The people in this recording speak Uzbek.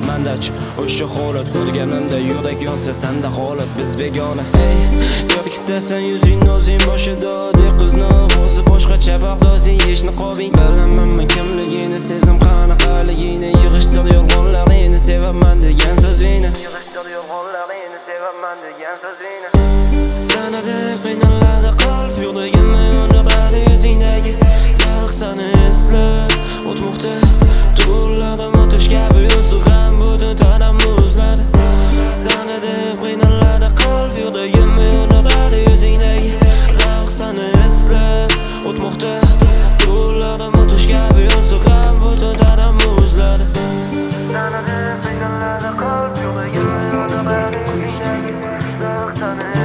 Mandach o'sha holat ko'rganimda yo'ldak yonsa senda holat biz begona. Hey, yo'qdasan yuzingni o'zing boshida oddiy qizni o'zi boshqacha bag'dozing yechni qobing. Bilamanmi kimligini sezim qanaqaligini yig'ishtir yolg'onlaringni sevaman degan so'zingni yig'ishtir yolg'onlaringni sevaman degan so'zingni. Sanada qiynaladi qalb yo'qligimni unutadi yuzingdagi zavq sani eslab o'tmoqda tunlarim otish kabi yuzi ham butun tanam muzladi. Sanada qiynaladi qalb yo'qligimni unutadi yuzingdagi zavq sani eslab o'tmoqda tunlarim otish kabi yuzi ham butun tanam muzladi. Sanada qiynaladi qalb yo'qligimni unutadi yuzingdagi zavq sani